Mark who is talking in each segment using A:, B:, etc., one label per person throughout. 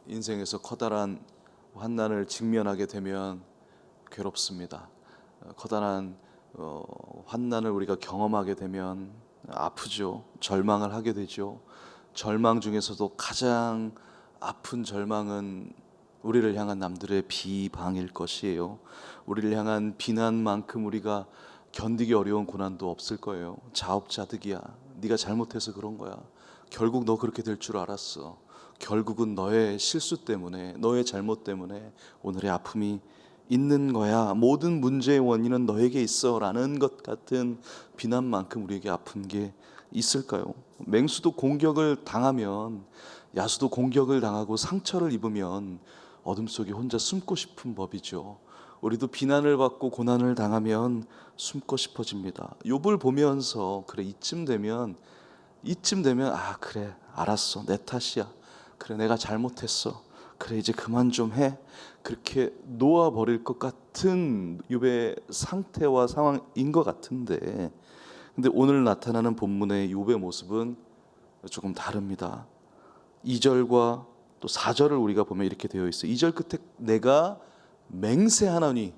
A: 인생에서 커다란 환난을 직면하게 되면 괴롭습니다. 커다란 환난을 우리가 경험하게 되면 아프죠. 절망을 하게 되죠. 절망 중에서도 가장 아픈 절망은 우리를 향한 남들의 비방일 것이에요. 우리를 향한 비난만큼 우리가 견디기 어려운 고난도 없을 거예요. 자업자득이야. 네가 잘못해서 그런 거야. 결국 너 그렇게 될 줄 알았어. 결국은 너의 실수 때문에, 너의 잘못 때문에 오늘의 아픔이 있는 거야. 모든 문제의 원인은 너에게 있어 라는 것 같은 비난만큼 우리에게 아픈 게 있을까요? 맹수도 공격을 당하면, 야수도 공격을 당하고 상처를 입으면 어둠 속에 혼자 숨고 싶은 법이죠. 우리도 비난을 받고 고난을 당하면 숨고 싶어집니다. 욥을 보면서 그래, 이쯤 되면 아 그래, 알았어, 내 탓이야. 그래, 내가 잘못했어. 그래, 이제 그만 좀 해. 그렇게 놓아버릴 것 같은 욥의 상태와 상황인 것 같은데, 근데 오늘 나타나는 본문의 욥의 모습은 조금 다릅니다. 2절과 또 4절을 우리가 보면 이렇게 되어 있어요. 2절 끝에 내가 맹세하노니,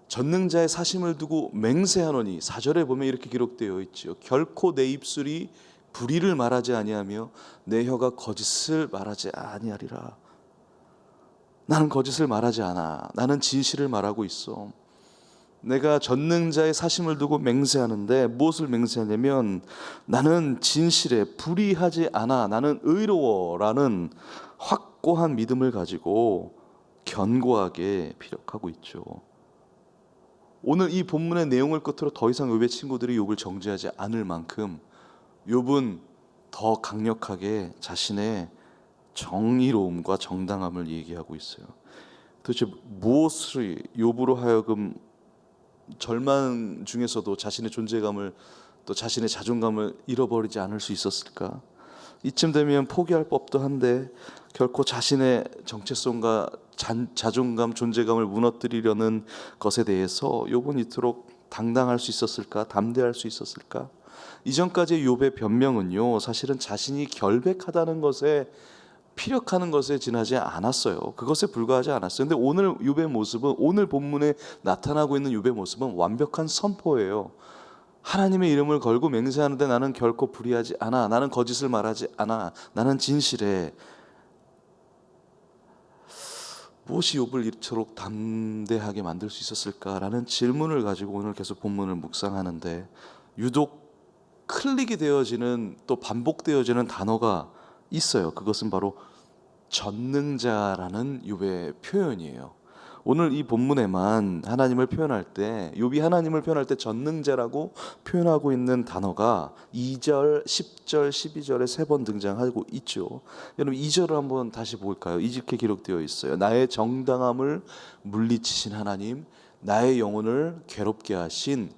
A: 전능자의 사심을 두고 맹세하노니, 4절에 보면 이렇게 기록되어 있죠. 결코 내 입술이 불의를 말하지 아니하며 내 혀가 거짓을 말하지 아니하리라. 나는 거짓을 말하지 않아. 나는 진실을 말하고 있어. 내가 전능자의 사심을 두고 맹세하는데 무엇을 맹세하냐면 나는 진실에 불의하지 않아. 나는 의로워라는 확고한 믿음을 가지고 견고하게 피력하고 있죠. 오늘 이 본문의 내용을 끝으로 더 이상 욥의 친구들이 욥을 정죄하지 않을 만큼 욥은 더 강력하게 자신의 정의로움과 정당함을 얘기하고 있어요. 도대체 무엇을 욥으로 하여금 절망 중에서도 자신의 존재감을, 또 자신의 자존감을 잃어버리지 않을 수 있었을까? 이쯤 되면 포기할 법도 한데 결코 자신의 정체성과 자존감, 존재감을 무너뜨리려는 것에 대해서 욥은 이토록 당당할 수 있었을까? 담대할 수 있었을까? 이전까지의 욥의 변명은요, 사실은 자신이 결백하다는 것에, 피력하는 것에 지나지 않았어요. 그것에 불과하지 않았어요. 근데 오늘 욥의 모습은, 오늘 본문에 나타나고 있는 욥의 모습은 완벽한 선포예요. 하나님의 이름을 걸고 맹세하는데 나는 결코 불의하지 않아. 나는 거짓을 말하지 않아. 나는 진실해. 무엇이 욥을 이토록 담대하게 만들 수 있었을까라는 질문을 가지고 오늘 계속 본문을 묵상하는데, 유독 클릭이 되어지는, 또 반복되어지는 단어가 있어요. 그것은 바로 전능자라는 욥의 표현이에요. 오늘 이 본문에만 하나님을 표현할 때, 욥이 하나님을 표현할 때 전능자라고 표현하고 있는 단어가 2절, 10절, 12절에 3번 등장하고 있죠. 여러분 2절을 한번 다시 볼까요? 이렇게 기록되어 있어요. 나의 정당함을 물리치신 하나님, 나의 영혼을 괴롭게 하신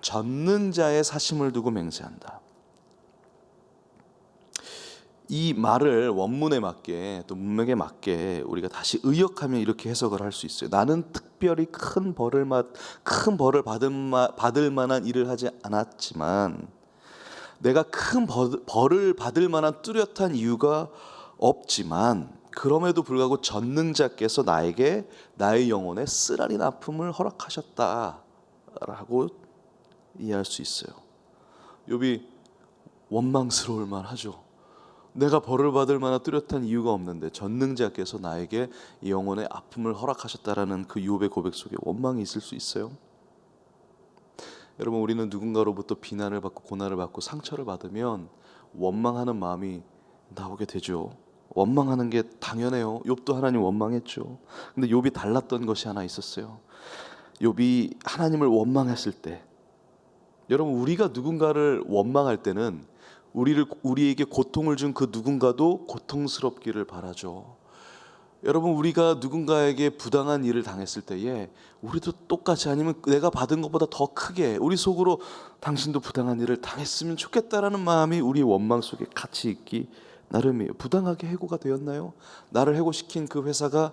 A: 전능자의 사심을 두고 맹세한다. 이 말을 원문에 맞게, 또 문맥에 맞게 우리가 다시 의역하면 이렇게 해석을 할 수 있어요. 나는 특별히 큰 벌을 받을 만한 일을 하지 않았지만, 내가 큰 벌을 받을 만한 뚜렷한 이유가 없지만, 그럼에도 불구하고 전능자께서 나에게 나의 영혼에 쓰라린 아픔을 허락하셨다라고 이해할 수 있어요. 욥이 원망스러울 만하죠. 내가 벌을 받을 만한 뚜렷한 이유가 없는데 전능자께서 나에게 이 영혼의 아픔을 허락하셨다라는 그 욥의 고백 속에 원망이 있을 수 있어요. 여러분, 우리는 누군가로부터 비난을 받고 고난을 받고 상처를 받으면 원망하는 마음이 나오게 되죠. 원망하는 게 당연해요. 욥도 하나님 원망했죠. 근데 욥이 달랐던 것이 하나 있었어요. 욥이 하나님을 원망했을 때, 여러분, 우리가 누군가를 원망할 때는 우리에게 고통을 준 그 누군가도 고통스럽기를 바라죠. 여러분, 우리가 누군가에게 부당한 일을 당했을 때에 우리도 똑같이, 아니면 내가 받은 것보다 더 크게 우리 속으로 당신도 부당한 일을 당했으면 좋겠다라는 마음이 우리 원망 속에 같이 있기 나름이에요. 부당하게 해고가 되었나요? 나를 해고시킨 그 회사가,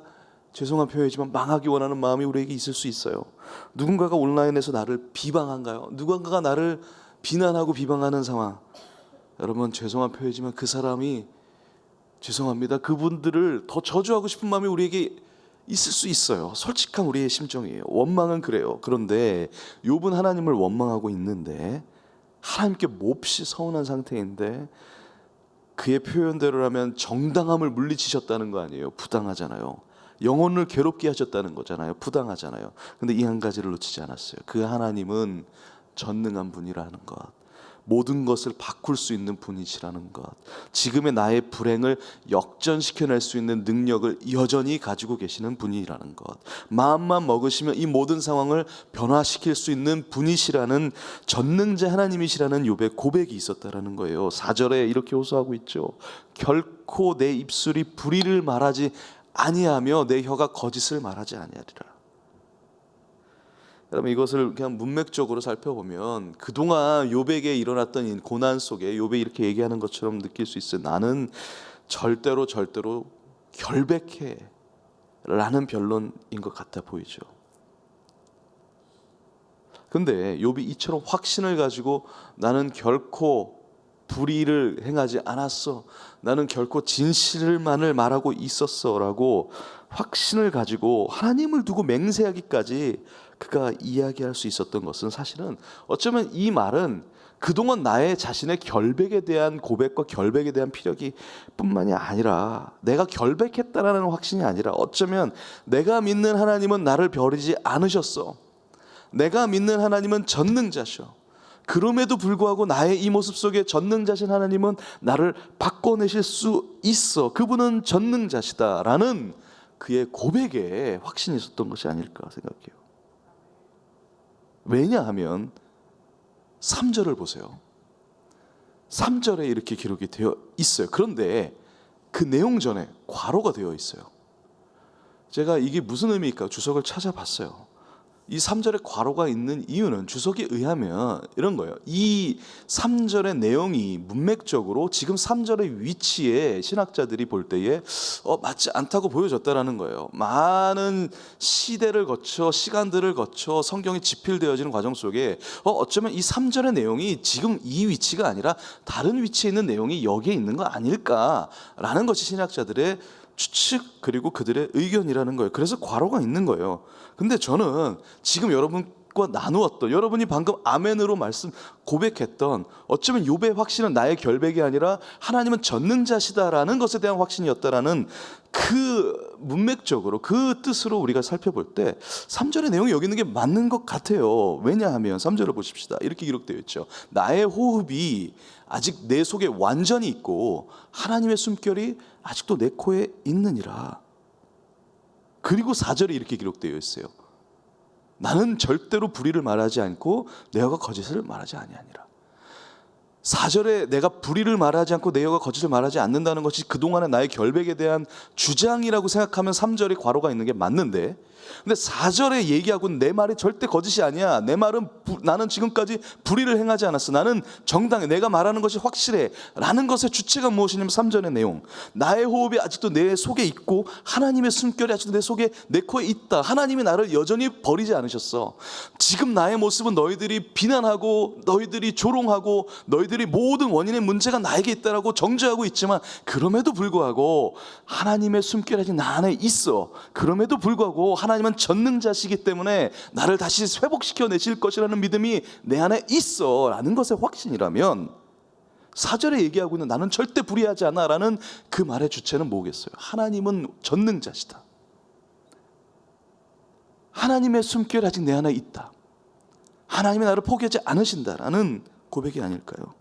A: 죄송한 표현이지만, 망하기 원하는 마음이 우리에게 있을 수 있어요. 누군가가 온라인에서 나를 비방한가요? 누군가가 나를 비난하고 비방하는 상황, 여러분, 죄송한 표현이지만 그 사람이 죄송합니다. 그분들을 더 저주하고 싶은 마음이 우리에게 있을 수 있어요. 솔직한 우리의 심정이에요. 원망은 그래요. 그런데 욥은 하나님을 원망하고 있는데 하나님께 몹시 서운한 상태인데 그의 표현대로라면 정당함을 물리치셨다는 거 아니에요. 부당하잖아요. 영혼을 괴롭게 하셨다는 거잖아요. 부당하잖아요. 근데 이 한 가지를 놓치지 않았어요. 그 하나님은 전능한 분이라는 것, 모든 것을 바꿀 수 있는 분이시라는 것, 지금의 나의 불행을 역전시켜낼 수 있는 능력을 여전히 가지고 계시는 분이라는 것, 마음만 먹으시면 이 모든 상황을 변화시킬 수 있는 분이시라는 전능자 하나님이시라는 욥의 고백이 있었다라는 거예요. 4절에 이렇게 호소하고 있죠. 결코 내 입술이 불의를 말하지 아니하며 내 혀가 거짓을 말하지 아니하리라. 여러분, 이것을 그냥 문맥적으로 살펴보면 그동안 욥에게 일어났던 이 고난 속에 욥이 이렇게 얘기하는 것처럼 느낄 수 있어요. 나는 절대로 결백해 라는 변론인 것 같아 보이죠. 근데 욥이 이처럼 확신을 가지고 나는 결코 불의를 행하지 않았어, 나는 결코 진실만을 말하고 있었어 라고 확신을 가지고 하나님을 두고 맹세하기까지 그가 이야기할 수 있었던 것은, 사실은 어쩌면 이 말은 그동안 나의 자신의 결백에 대한 고백과 결백에 대한 피력이 뿐만이 아니라, 내가 결백했다라는 확신이 아니라 어쩌면 내가 믿는 하나님은 나를 버리지 않으셨어, 내가 믿는 하나님은 전능자셔, 그럼에도 불구하고 나의 이 모습 속에 전능자신 하나님은 나를 바꿔내실 수 있어, 그분은 전능자시다라는 그의 고백에 확신이 있었던 것이 아닐까 생각해요. 왜냐하면 3절을 보세요. 3절에 이렇게 기록이 되어 있어요. 그런데 그 내용 전에 괄호가 되어 있어요. 제가 이게 무슨 의미일까 주석을 찾아봤어요. 이 3절에 괄호가 있는 이유는 주석에 의하면 이런 거예요. 이 3절의 내용이 문맥적으로 지금 3절의 위치에 신학자들이 볼 때에 맞지 않다고 보여졌다라는 거예요. 많은 시대를 거쳐, 시간들을 거쳐 성경이 집필되어지는 과정 속에 어쩌면 이 3절의 내용이 지금 이 위치가 아니라 다른 위치에 있는 내용이 여기에 있는 거 아닐까라는 것이 신학자들의 추측, 그리고 그들의 의견이라는 거예요. 그래서 괄호가 있는 거예요. 근데 저는 지금 여러분과 나누었던, 여러분이 방금 아멘으로 말씀 고백했던, 어쩌면 욥의 확신은 나의 결백이 아니라 하나님은 전능자시다라는 것에 대한 확신이었다라는 그 문맥적으로 그 뜻으로 우리가 살펴볼 때 3절의 내용이 여기 있는 게 맞는 것 같아요. 왜냐하면 3절을 보십시다. 이렇게 기록되어 있죠. 나의 호흡이 아직 내 속에 완전히 있고 하나님의 숨결이 아직도 내 코에 있느니라. 그리고 4절에 이렇게 기록되어 있어요. 나는 절대로 불의를 말하지 않고 내 혀가 거짓을 말하지 아니하니라. 4절에 내가 불의를 말하지 않고 내 혀가 거짓을 말하지 않는다는 것이 그동안의 나의 결백에 대한 주장이라고 생각하면 3절에 괄호가 있는 게 맞는데, 근데 4절에 얘기하고는 내 말이 절대 거짓이 아니야, 내 말은 나는 지금까지 불의를 행하지 않았어, 나는 정당해, 내가 말하는 것이 확실해 라는 것의 주체가 무엇이냐면 3절의 내용, 나의 호흡이 아직도 내 속에 있고 하나님의 숨결이 아직도 내 속에, 내 코에 있다, 하나님이 나를 여전히 버리지 않으셨어. 지금 나의 모습은 너희들이 비난하고 너희들이 조롱하고 너희들이 모든 원인의 문제가 나에게 있다라고 정죄하고 있지만, 그럼에도 불구하고 하나님의 숨결이 아직 나 안에 있어. 그럼에도 불구하고 하나님은 전능자시기 때문에 나를 다시 회복시켜 내실 것이라는 믿음이 내 안에 있어 라는 것의 확신이라면, 4절에 얘기하고 있는 나는 절대 불의하지 않아 라는 그 말의 주체는 뭐겠어요? 하나님은 전능자시다, 하나님의 숨결이 아직 내 안에 있다, 하나님이 나를 포기하지 않으신다라는 고백이 아닐까요?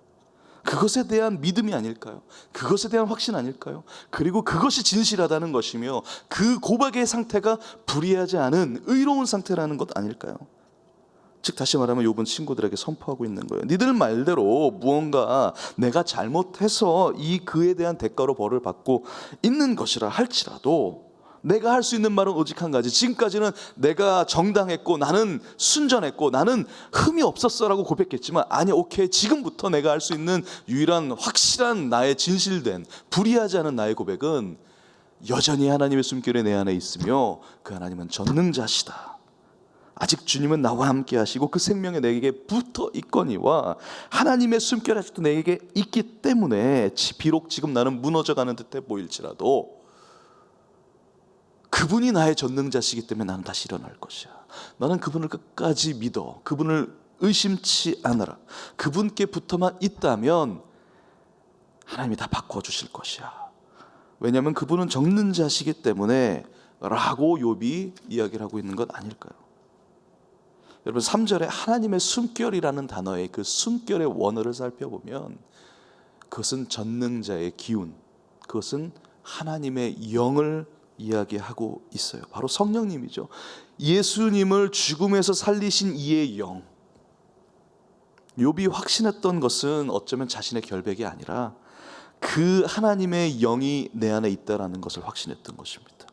A: 그것에 대한 믿음이 아닐까요? 그것에 대한 확신 아닐까요? 그리고 그것이 진실하다는 것이며 그 고백의 상태가 불의하지 않은 의로운 상태라는 것 아닐까요? 즉 다시 말하면 욥은 친구들에게 선포하고 있는 거예요. 니들 말대로 무언가 내가 잘못해서 이 그에 대한 대가로 벌을 받고 있는 것이라 할지라도 내가 할 수 있는 말은 오직 한 가지. 지금까지는 내가 정당했고 나는 순전했고 나는 흠이 없었어라고 고백했지만, 아니 오케이, 지금부터 내가 할 수 있는 유일한 확실한 나의 진실된 불의하지 않은 나의 고백은 여전히 하나님의 숨결이 내 안에 있으며 그 하나님은 전능자시다 아직 주님은 나와 함께 하시고 그 생명이 내게 붙어 있거니와 하나님의 숨결이 아직도 내게 있기 때문에 비록 지금 나는 무너져가는 듯해 보일지라도 그분이 나의 전능자시기 때문에 나는 다시 일어날 것이야. 나는 그분을 끝까지 믿어. 그분을 의심치 않으라. 그분께 붙어만 있다면 하나님이 다 바꿔주실 것이야. 왜냐하면 그분은 전능자시기 때문에 라고 욥이 이야기를 하고 있는 것 아닐까요? 여러분 3절에 하나님의 숨결이라는 단어의 그 숨결의 원어를 살펴보면 그것은 전능자의 기운, 그것은 하나님의 영을 이야기하고 있어요. 바로 성령님이죠. 예수님을 죽음에서 살리신 이의 영. 욥이 확신했던 것은 어쩌면 자신의 결백이 아니라 그 하나님의 영이 내 안에 있다라는 것을 확신했던 것입니다.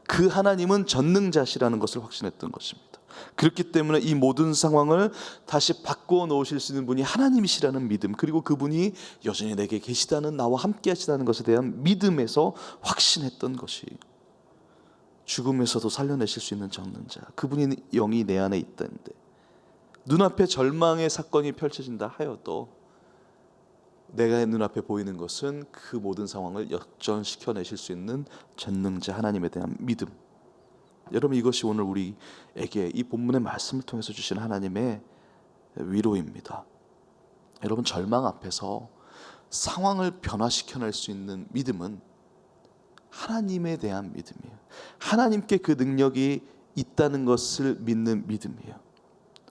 A: 그 하나님은 전능자시라는 것을 확신했던 것입니다. 그렇기 때문에 이 모든 상황을 다시 바꾸어 놓으실 수 있는 분이 하나님이시라는 믿음, 그리고 그분이 여전히 내게 계시다는, 나와 함께 하시다는 것에 대한 믿음에서 확신했던 것이 죽음에서도 살려내실 수 있는 전능자, 그분이 영이 내 안에 있다는데 눈앞에 절망의 사건이 펼쳐진다 하여도 내가 눈앞에 보이는 것은 그 모든 상황을 역전시켜내실 수 있는 전능자 하나님에 대한 믿음. 여러분 이것이 오늘 우리에게 이 본문의 말씀을 통해서 주신 하나님의 위로입니다. 여러분 절망 앞에서 상황을 변화시켜낼 수 있는 믿음은 하나님에 대한 믿음이에요. 하나님께 그 능력이 있다는 것을 믿는 믿음이에요.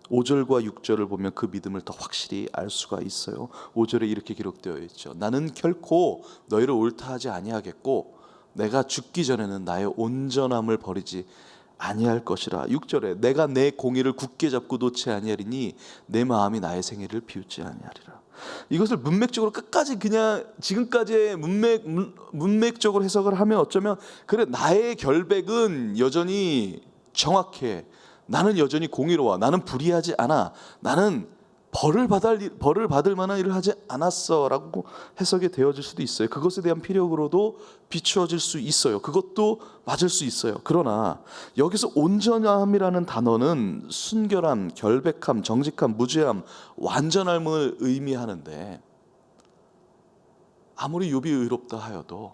A: 5절과 6절을 보면 그 믿음을 더 확실히 알 수가 있어요. 5절에 이렇게 기록되어 있죠. 나는 결코 너희를 옳다 하지 아니하겠고 내가 죽기 전에는 나의 온전함을 버리지 아니할 것이라. 6절에 내가 내 공의를 굳게 잡고 놓지 아니하리니 내 마음이 나의 생애를 비웃지 아니하리라. 이것을 문맥적으로 끝까지 그냥 지금까지의 문맥적으로 해석을 하면 어쩌면 그래 나의 결백은 여전히 정확해. 나는 여전히 공의로워. 나는 불의하지 않아. 나는 벌을 받을 만한 일을 하지 않았어 라고 해석이 되어질 수도 있어요. 그것에 대한 피력으로도 비추어질 수 있어요. 그것도 맞을 수 있어요. 그러나 여기서 온전함이라는 단어는 순결함, 결백함, 정직함, 무죄함, 완전함을 의미하는데 아무리 욥이 의롭다 하여도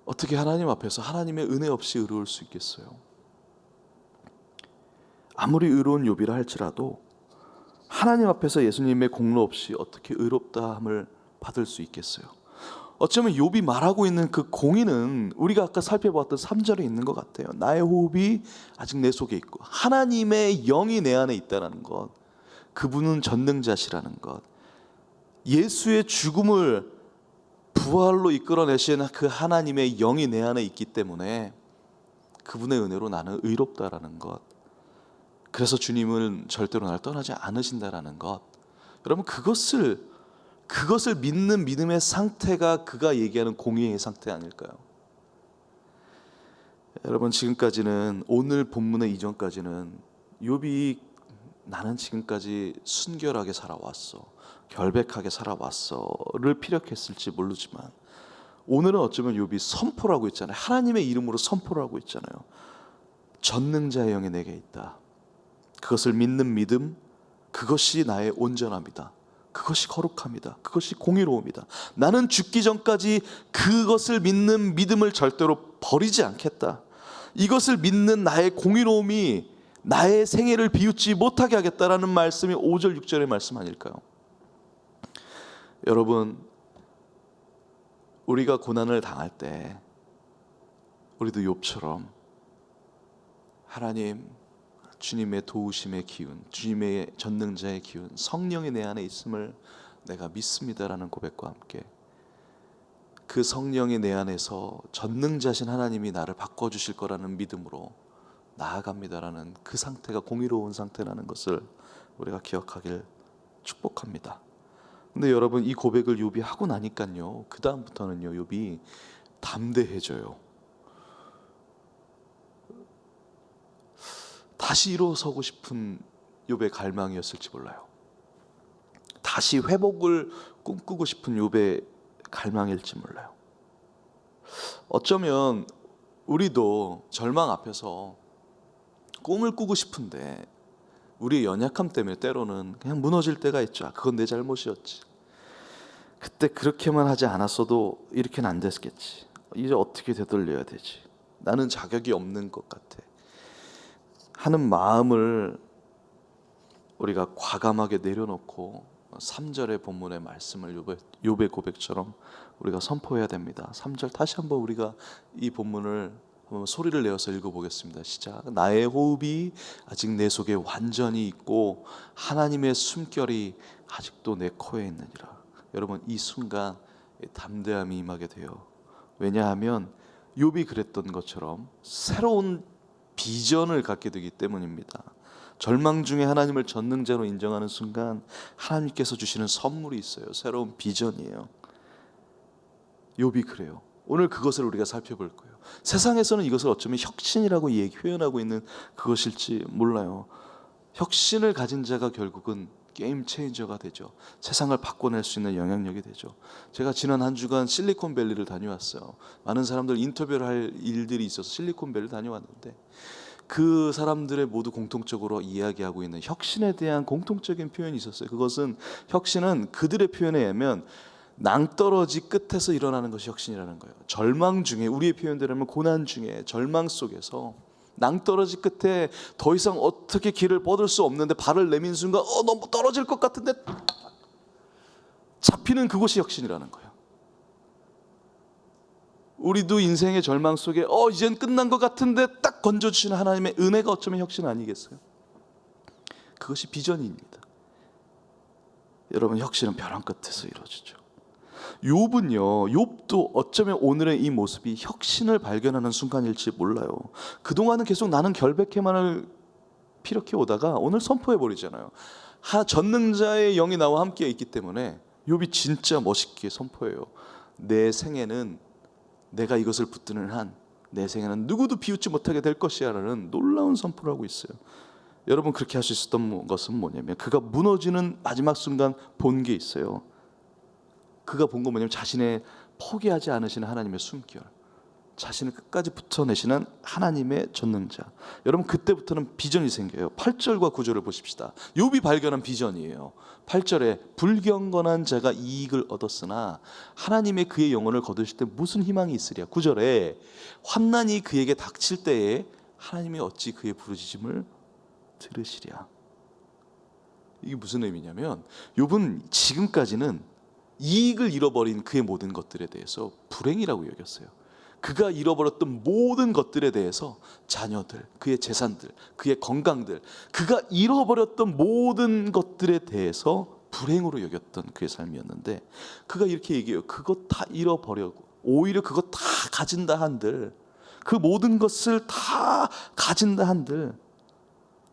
A: 어떻게 하나님 앞에서 하나님의 은혜 없이 의로울 수 있겠어요? 아무리 의로운 욥이라 할지라도 하나님 앞에서 예수님의 공로 없이 어떻게 의롭다함을 받을 수 있겠어요? 어쩌면 욥이 말하고 있는 그 공의는 우리가 아까 살펴봤던 3절에 있는 것 같아요. 나의 호흡이 아직 내 속에 있고 하나님의 영이 내 안에 있다는 것, 그분은 전능자시라는 것, 예수의 죽음을 부활로 이끌어내신 그 하나님의 영이 내 안에 있기 때문에 그분의 은혜로 나는 의롭다라는 것, 그래서 주님은 절대로 나를 떠나지 않으신다라는 것, 여러분 그것을 믿는 믿음의 상태가 그가 얘기하는 공의의 상태 아닐까요? 여러분 지금까지는, 오늘 본문의 이전까지는 욥이 나는 지금까지 순결하게 살아왔어, 결백하게 살아왔어를 피력했을지 모르지만 오늘은 어쩌면 욥이 선포를 하고 있잖아요. 하나님의 이름으로 선포를 하고 있잖아요. 전능자의 영이 내게 있다. 그것을 믿는 믿음, 그것이 나의 온전함이다. 그것이 거룩함이다. 그것이 공의로움이다. 나는 죽기 전까지 그것을 믿는 믿음을 절대로 버리지 않겠다. 이것을 믿는 나의 공의로움이 나의 생애를 비웃지 못하게 하겠다라는 말씀이 5절 6절의 말씀 아닐까요? 여러분 우리가 고난을 당할 때 우리도 욥처럼 하나님, 주님의 도우심의 기운, 주님의 전능자의 기운, 성령이 내 안에 있음을 내가 믿습니다라는 고백과 함께 그 성령이 내 안에서 전능자신 하나님이 나를 바꿔주실 거라는 믿음으로 나아갑니다라는 그 상태가 공의로운 상태라는 것을 우리가 기억하길 축복합니다. 근데 여러분 이 고백을 욥이 하고 나니까요, 그 다음부터는요 욥이 담대해져요. 다시 일어서고 싶은 욥의 갈망이었을지 몰라요. 다시 회복을 꿈꾸고 싶은 욥의 갈망일지 몰라요. 어쩌면 우리도 절망 앞에서 꿈을 꾸고 싶은데 우리의 연약함 때문에 때로는 그냥 무너질 때가 있죠. 그건 내 잘못이었지. 그때 그렇게만 하지 않았어도 이렇게는 안 됐겠지. 이제 어떻게 되돌려야 되지? 나는 자격이 없는 것 같아 하는 마음을 우리가 과감하게 내려놓고 3절의 본문의 말씀을 욥의 고백처럼 우리가 선포해야 됩니다. 3절 다시 한번 우리가 이 본문을 한번 소리를 내어서 읽어보겠습니다. 시작. 나의 호흡이 아직 내 속에 완전히 있고 하나님의 숨결이 아직도 내 코에 있느니라. 여러분, 이 순간 담대함이 임하게 돼요. 왜냐하면 욥이 그랬던 것처럼 새로운 비전을 갖게 되기 때문입니다. 절망 중에 하나님을 전능자로 인정하는 순간 하나님께서 주시는 선물이 있어요. 새로운 비전이에요. 욥이 그래요. 오늘 그것을 우리가 살펴볼 거예요. 세상에서는 이것을 어쩌면 혁신이라고 표현하고 있는 그것일지 몰라요. 혁신을 가진 자가 결국은 게임 체인저가 되죠. 세상을 바꿔낼 수 있는 영향력이 되죠. 제가 지난 한 주간 실리콘밸리를 다녀왔어요. 많은 사람들 인터뷰를 할 일들이 있어서 실리콘밸리 다녀왔는데 그 사람들의 모두 공통적으로 이야기하고 있는 혁신에 대한 공통적인 표현이 있었어요. 그것은 혁신은 그들의 표현에 의하면 낭떠러지 끝에서 일어나는 것이 혁신이라는 거예요. 절망 중에, 우리의 표현대로면 고난 중에, 절망 속에서 낭떠러지 끝에 더 이상 어떻게 길을 뻗을 수 없는데 발을 내민 순간 너무 떨어질 것 같은데 잡히는 그곳이 혁신이라는 거예요. 우리도 인생의 절망 속에 이젠 끝난 것 같은데 딱 건져주시는 하나님의 은혜가 어쩌면 혁신 아니겠어요? 그것이 비전입니다. 여러분, 혁신은 벼랑 끝에서 이루어지죠. 욥도 어쩌면 오늘의 이 모습이 혁신을 발견하는 순간일지 몰라요. 그동안은 계속 나는 결백해만을 피력해 오다가 오늘 선포해 버리잖아요. 전능자의 영이 나와 함께 있기 때문에 욥이 진짜 멋있게 선포해요. 내 생애는 내가 이것을 붙드는 한 내 생애는 누구도 비웃지 못하게 될 것이야 라는 놀라운 선포를 하고 있어요. 여러분, 그렇게 할 수 있었던 것은 뭐냐면 그가 무너지는 마지막 순간 본 게 있어요. 그가 본 건 뭐냐면 자신의 포기하지 않으시는 하나님의 숨결, 자신을 끝까지 붙여내시는 하나님의 전능자. 여러분, 그때부터는 비전이 생겨요. 8절과 9절을 보십시다. 욥이 발견한 비전이에요. 8절에 불경건한 자가 이익을 얻었으나 하나님의 그의 영혼을 거두실 때 무슨 희망이 있으랴. 9절에 환난이 그에게 닥칠 때에 하나님이 어찌 그의 부르짖음을 들으시랴. 이게 무슨 의미냐면 욥은 지금까지는 이익을 잃어버린 그의 모든 것들에 대해서 불행이라고 여겼어요. 그가 잃어버렸던 모든 것들에 대해서 자녀들, 그의 재산들, 그의 건강들, 그가 잃어버렸던 모든 것들에 대해서 불행으로 여겼던 그의 삶이었는데 그가 이렇게 얘기해요. 그것 다 잃어버려고 오히려 그것 다 가진다 한들, 그 모든 것을 다 가진다 한들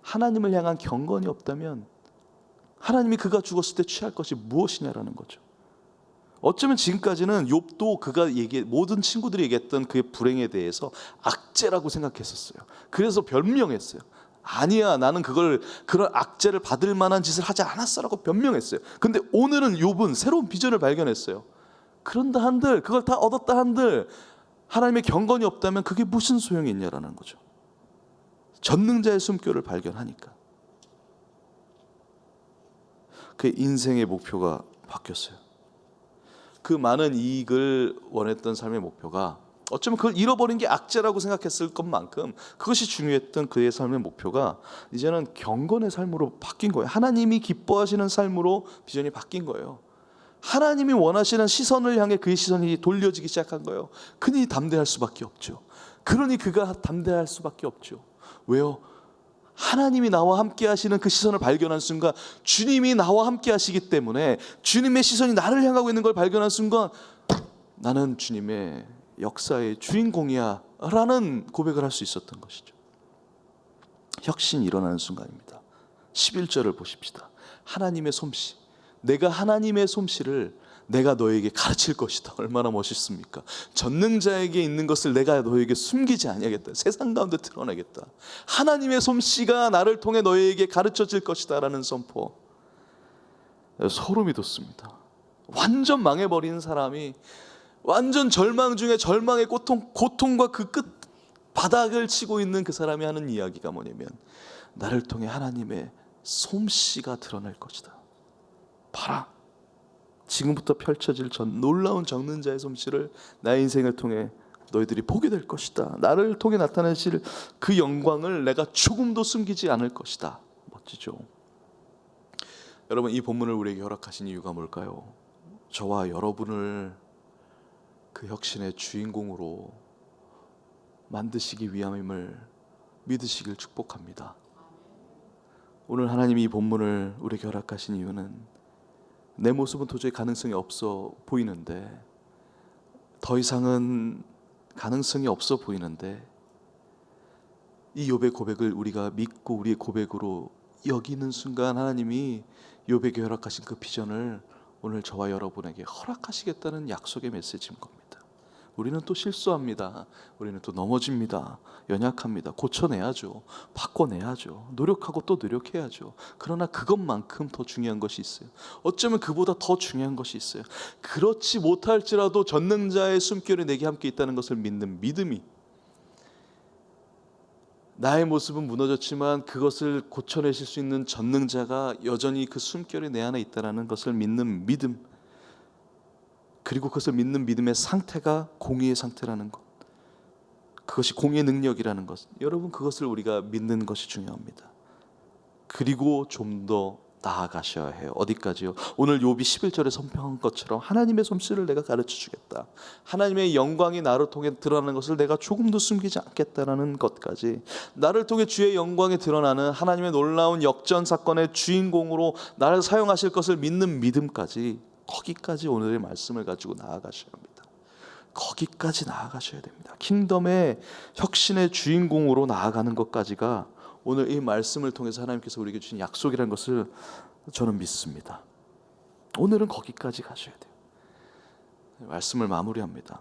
A: 하나님을 향한 경건이 없다면 하나님이 그가 죽었을 때 취할 것이 무엇이냐라는 거죠. 어쩌면 지금까지는 욥도 그가 모든 친구들이 얘기했던 그의 불행에 대해서 악재라고 생각했었어요. 그래서 변명했어요. 아니야, 나는 그런 악재를 받을 만한 짓을 하지 않았어라고 변명했어요. 근데 오늘은 욥은 새로운 비전을 발견했어요. 그런다 한들, 그걸 다 얻었다 한들 하나님의 경건이 없다면 그게 무슨 소용이 있냐라는 거죠. 전능자의 숨결을 발견하니까 그의 인생의 목표가 바뀌었어요. 그 많은 이익을 원했던 삶의 목표가 어쩌면 그걸 잃어버린 게 악재라고 생각했을 것만큼 그것이 중요했던 그의 삶의 목표가 이제는 경건의 삶으로 바뀐 거예요. 하나님이 기뻐하시는 삶으로 비전이 바뀐 거예요. 하나님이 원하시는 시선을 향해 그의 시선이 돌려지기 시작한 거예요. 그니 담대할 수밖에 없죠. 그러니 그가 담대할 수밖에 없죠. 왜요? 하나님이 나와 함께 하시는 그 시선을 발견한 순간, 주님이 나와 함께 하시기 때문에 주님의 시선이 나를 향하고 있는 걸 발견한 순간 나는 주님의 역사의 주인공이야 라는 고백을 할 수 있었던 것이죠. 혁신이 일어나는 순간입니다. 11절을 보십시다. 하나님의 솜씨, 내가 하나님의 솜씨를 내가 너에게 가르칠 것이다. 얼마나 멋있습니까? 전능자에게 있는 것을 내가 너에게 숨기지 아니하겠다. 세상 가운데 드러내겠다. 하나님의 솜씨가 나를 통해 너에게 가르쳐질 것이다 라는 선포. 소름이 돋습니다. 완전 망해버린 사람이 완전 절망 중에 절망의 고통과 그 바닥을 치고 있는 그 사람이 하는 이야기가 뭐냐면, 나를 통해 하나님의 솜씨가 드러날 것이다. 봐라, 지금부터 펼쳐질 놀라운 적는 자의 솜씨를 나의 인생을 통해 너희들이 보게 될 것이다. 나를 통해 나타내실 그 영광을 내가 조금도 숨기지 않을 것이다. 멋지죠? 여러분, 이 본문을 우리에게 허락하신 이유가 뭘까요? 저와 여러분을 그 혁신의 주인공으로 만드시기 위함임을 믿으시길 축복합니다. 오늘 하나님이 이 본문을 우리에게 허락하신 이유는, 내 모습은 도저히 가능성이 없어 보이는데, 더 이상은 가능성이 없어 보이는데, 이 욥의 고백을 우리가 믿고 우리의 고백으로 여기는 순간 하나님이 욥에게 허락하신 그 비전을 오늘 저와 여러분에게 허락하시겠다는 약속의 메시지인 겁니다. 우리는 또 실수합니다. 우리는 또 넘어집니다. 연약합니다. 고쳐내야죠. 바꿔내야죠. 노력하고 또 노력해야죠. 그러나 그것만큼 더 중요한 것이 있어요. 어쩌면 그보다 더 중요한 것이 있어요. 그렇지 못할지라도 전능자의 숨결이 내게 함께 있다는 것을 믿는 믿음이, 나의 모습은 무너졌지만 그것을 고쳐내실 수 있는 전능자가 여전히 그 숨결이 내 안에 있다는 것을 믿는 믿음, 그리고 그것을 믿는 믿음의 상태가 공의의 상태라는 것, 그것이 공의의 능력이라는 것, 여러분, 그것을 우리가 믿는 것이 중요합니다. 그리고 좀 더 나아가셔야 해요. 어디까지요? 오늘 욥이 11절에 선포한 것처럼 하나님의 솜씨를 내가 가르쳐 주겠다, 하나님의 영광이 나를 통해 드러나는 것을 내가 조금도 숨기지 않겠다라는 것까지, 나를 통해 주의 영광이 드러나는 하나님의 놀라운 역전 사건의 주인공으로 나를 사용하실 것을 믿는 믿음까지, 거기까지 오늘의 말씀을 가지고 나아가셔야 합니다. 거기까지 나아가셔야 됩니다. 킹덤의 혁신의 주인공으로 나아가는 것까지가 오늘 이 말씀을 통해서 하나님께서 우리에게 주신 약속이라는 것을 저는 믿습니다. 오늘은 거기까지 가셔야 돼요. 말씀을 마무리합니다.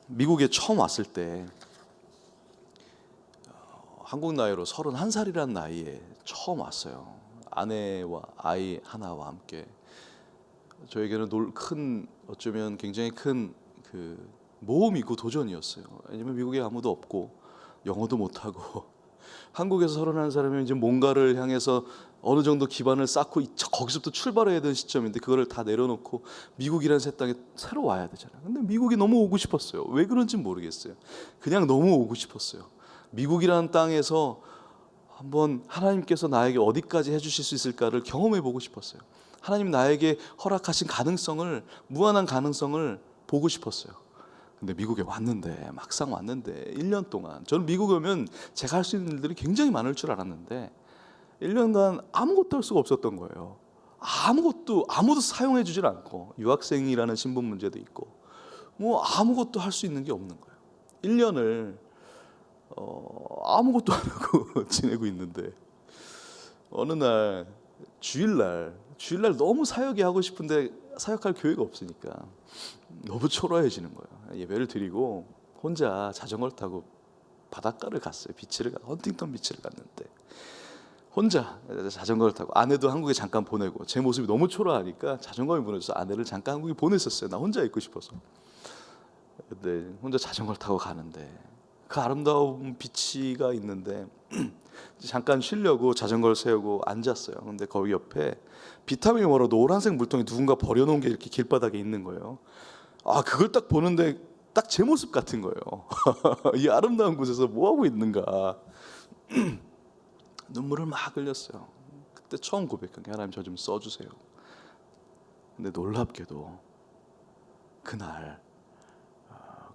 A: 미국에 처음 왔을 때 한국 나이로 31살이라는 나이에 처음 왔어요. 아내와 아이 하나와 함께. 저에게는 어쩌면 굉장히 큰 그 모험이고 도전이었어요. 왜냐면 미국에 아무도 없고 영어도 못하고 한국에서 31살이면 이제 뭔가를 향해서 어느 정도 기반을 쌓고 거기서부터 출발해야 되는 시점인데, 그거를 다 내려놓고 미국이라는 새 땅에 새로 와야 되잖아요. 근데 미국이 너무 오고 싶었어요. 왜 그런지 모르겠어요. 그냥 너무 오고 싶었어요. 미국이라는 땅에서 한번 하나님께서 나에게 어디까지 해주실 수 있을까를 경험해 보고 싶었어요. 하나님 나에게 허락하신 가능성을, 무한한 가능성을 보고 싶었어요. 근데 미국에 왔는데, 막상 왔는데 1년 동안, 저는 미국에 오면 제가 할 수 있는 일들이 굉장히 많을 줄 알았는데 1년간 아무것도 할 수가 없었던 거예요. 아무도 사용해 주질 않고, 유학생이라는 신분 문제도 있고, 뭐 아무것도 할 수 있는 게 없는 거예요. 1년을 아무것도 안 하고 지내고 있는데, 어느 날 주일날 너무 사역이 하고 싶은데 사역할 교회가 없으니까 너무 초라해지는 거예요. 예배를 드리고 혼자 자전거를 타고 바닷가를 갔어요. 헌팅턴 비치를 갔는데 혼자 자전거를 타고, 아내도 한국에 잠깐 보내고, 제 모습이 너무 초라하니까 자전거를 보내줘서 아내를 잠깐 한국에 보냈었어요. 나 혼자 있고 싶어서. 근데 혼자 자전거를 타고 가는데 그 아름다운 비치가 있는데 잠깐 쉬려고 자전거를 세우고 앉았어요. 근데 거기 옆에 비타민이 뭐라 노란색 물통에 누군가 버려놓은 게 이렇게 길바닥에 있는 거예요. 그걸 딱 보는데 딱 제 모습 같은 거예요. 이 아름다운 곳에서 뭐 하고 있는가. 눈물을 막 흘렸어요. 그때 처음 고백한 게, 하나님 저 좀 써주세요. 근데 놀랍게도 그날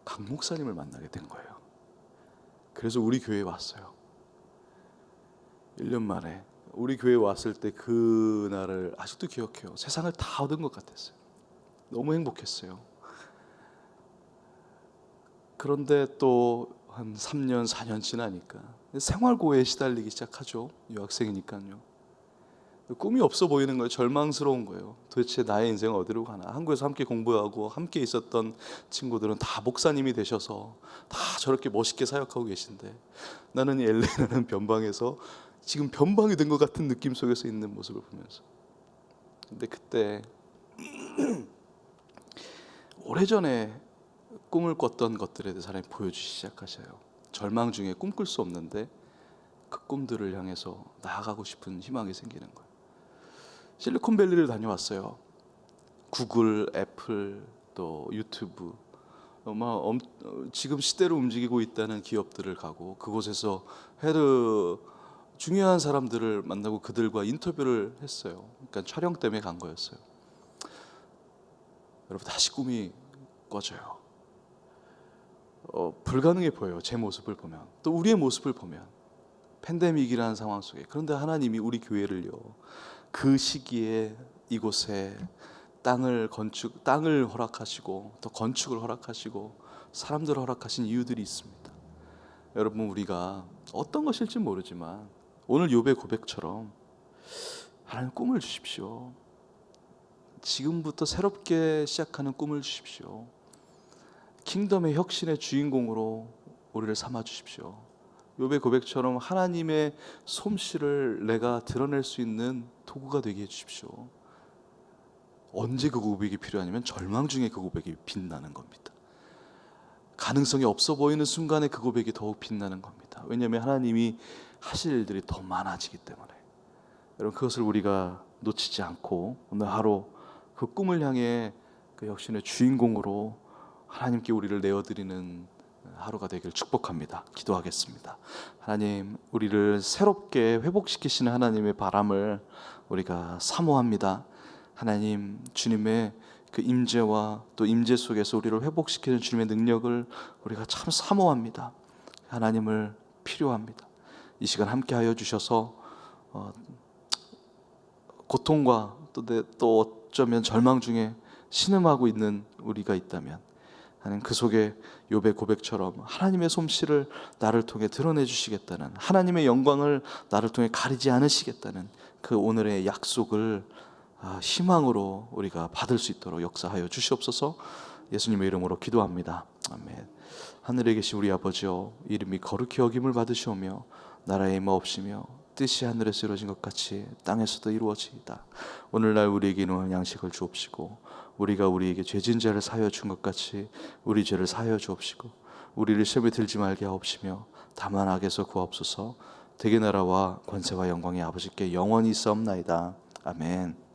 A: 강 목사님을 만나게 된 거예요. 그래서 우리 교회에 왔어요. 1년 만에 우리 교회에 왔을 때 그날을 아직도 기억해요. 세상을 다 얻은 것 같았어요. 너무 행복했어요. 그런데 또 한 3년, 4년 지나니까 생활고에 시달리기 시작하죠. 유학생이니까요. 꿈이 없어 보이는 거예요. 절망스러운 거예요. 도대체 나의 인생은 어디로 가나. 한국에서 함께 공부하고 함께 있었던 친구들은 다 목사님이 되셔서 다 저렇게 멋있게 사역하고 계신데, 나는 이 LA라는 변방에서 지금 변방이 된 것 같은 느낌 속에서 있는 모습을 보면서 근데 그때 오래전에 꿈을 꿨던 것들에 대해서 하나님 보여주시기 시작하셔요. 절망 중에 꿈꿀 수 없는데 그 꿈들을 향해서 나아가고 싶은 희망이 생기는 거예요. 실리콘밸리를 다녀왔어요. 구글, 애플, 또 유튜브, 지금 시대로 움직이고 있다는 기업들을 가고 그곳에서 중요한 사람들을 만나고 그들과 인터뷰를 했어요. 그러니까 촬영 때문에 간 거였어요. 여러분, 다시 꿈이 꿔져요. 불가능해 보여요. 제 모습을 보면, 또 우리의 모습을 보면, 팬데믹이라는 상황 속에. 그런데 하나님이 우리 교회를요, 그 시기에 이곳에 땅을 허락하시고 또 건축을 허락하시고 사람들을 허락하신 이유들이 있습니다. 여러분, 우리가 어떤 것일지 모르지만 오늘 욥의 고백처럼 하나님 꿈을 주십시오. 지금부터 새롭게 시작하는 꿈을 주십시오. 킹덤의 혁신의 주인공으로 우리를 삼아 주십시오. 욥의 고백처럼 하나님의 솜씨를 내가 드러낼 수 있는 도구가 되게 해 주십시오. 언제 그 고백이 필요하냐면 절망 중에 그 고백이 빛나는 겁니다. 가능성이 없어 보이는 순간에 그 고백이 더욱 빛나는 겁니다. 왜냐하면 하나님이 하실 일들이 더 많아지기 때문에. 여러분, 그것을 우리가 놓치지 않고 오늘 하루 그 꿈을 향해 그 혁신의 주인공으로 하나님께 우리를 내어드리는 하루가 되길 축복합니다. 기도하겠습니다. 하나님, 우리를 새롭게 회복시키시는 하나님의 바람을 우리가 사모합니다. 하나님, 주님의 그 임재와 또 임재 속에서 우리를 회복시키는 주님의 능력을 우리가 참 사모합니다. 하나님을 필요합니다. 이 시간 함께하여 주셔서 고통과 또 어쩌면 절망 중에 신음하고 있는 우리가 있다면 하나님, 그 속에 욥의 고백처럼 하나님의 솜씨를 나를 통해 드러내 주시겠다는, 하나님의 영광을 나를 통해 가리지 않으시겠다는 그 오늘의 약속을 희망으로 우리가 받을 수 있도록 역사하여 주시옵소서. 예수님의 이름으로 기도합니다. 아멘. 하늘에 계신 우리 아버지여, 이름이 거룩히 여김을 받으시오며 나라의 임하옵시며 뜻이 하늘에서 이루어진 것 같이 땅에서도 이루어지이다. 오늘날 우리에게 일용할 양식을 주옵시고 우리가 우리에게 죄진 자를 사하여 준 것 같이 우리 죄를 사하여 주옵시고 우리를 시험에 들지 말게 하옵시며 다만 악에서 구하옵소서. 대개 나라와 권세와 영광이 아버지께 영원히 있사옵나이다. 아멘.